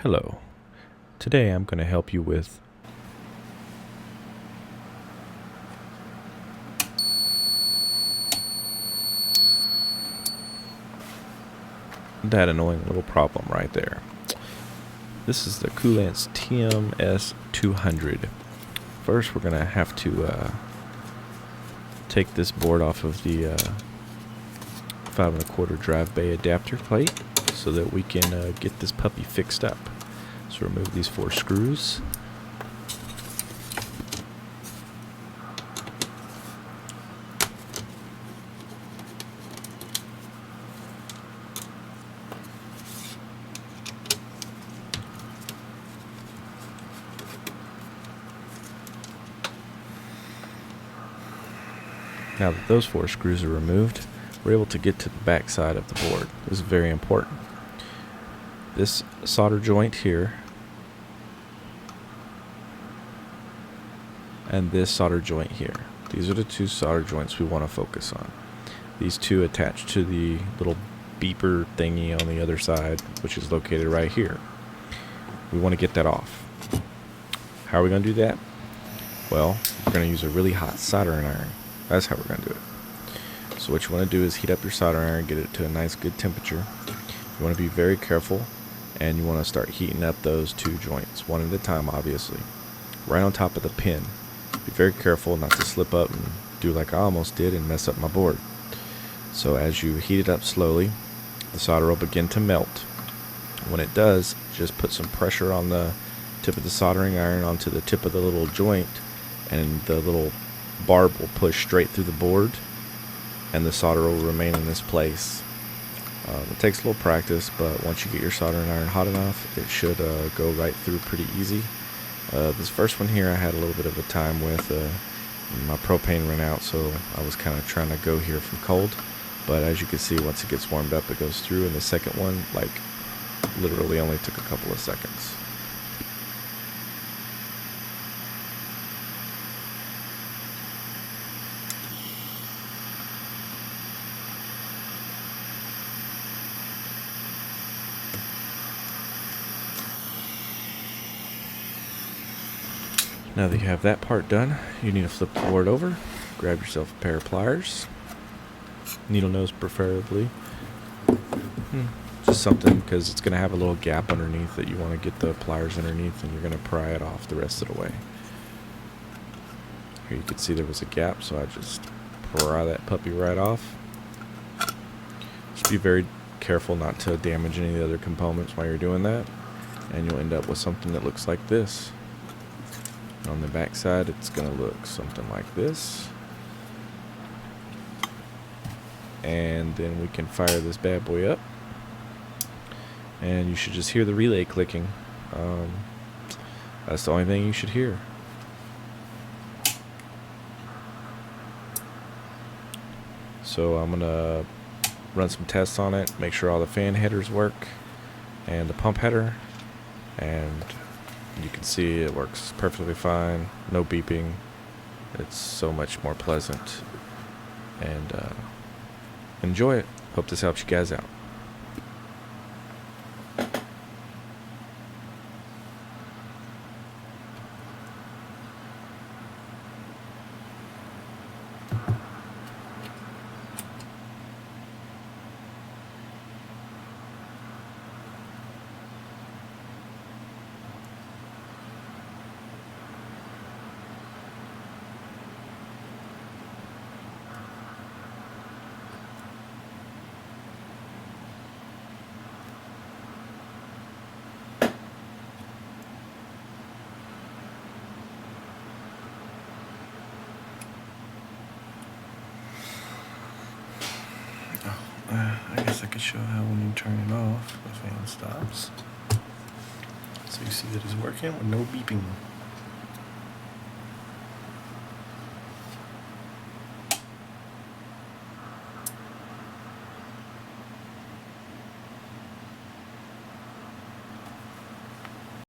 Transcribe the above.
Hello. Today I'm going to help you with that annoying little problem right there. This is the Koolance TMS-200. First we're going to have to take this board off of the 5 1/4 drive bay adapter plate so that we can get this puppy fixed up. So remove these 4 screws. Now that those 4 screws are removed, we're able to get to the back side of the board. This is very important. This solder joint here and this solder joint here. These are the 2 solder joints we want to focus on. These 2 attach to the little beeper thingy on the other side, which is located right here. We want to get that off. How are we going to do that? Well, we're going to use a really hot soldering iron. That's how we're going to do it. So what you want to do is heat up your soldering iron, get it to a nice good temperature. You want to be very careful, and you want to start heating up those 2 joints, one at a time obviously, right on top of the pin. Be very careful not to slip up and do like I almost did and mess up my board. So as you heat it up slowly, the solder will begin to melt. When it does, just put some pressure on the tip of the soldering iron onto the tip of the little joint, and the little barb will push straight through the board and the solder will remain in this place. It takes a little practice, but once you get your soldering iron hot enough, it should go right through pretty easy. This first one here I had a little bit of a time with. My propane ran out, so I was kind of trying to go here from cold, but as you can see, once it gets warmed up it goes through, and the second one like literally only took a couple of seconds. Now that you have that part done, you need to flip the board over, grab yourself a pair of pliers, needle nose preferably, just something because it's going to have a little gap underneath that you want to get the pliers underneath, and you're going to pry it off the rest of the way. Here you can see there was a gap, so I just pry that puppy right off. Just be very careful not to damage any of the other components while you're doing that, and you'll end up with something that looks like this. On the back side, it's going to look something like this. And then we can fire this bad boy up. And you should just hear the relay clicking. That's the only thing you should hear. So I'm going to run some tests on it, make sure all the fan headers work and the pump header, and you can see it works perfectly fine, no beeping. It's so much more pleasant, and enjoy it. Hope this helps you guys out. I guess I could show how when you turn it off, the fan stops. So you see that it's working with no beeping.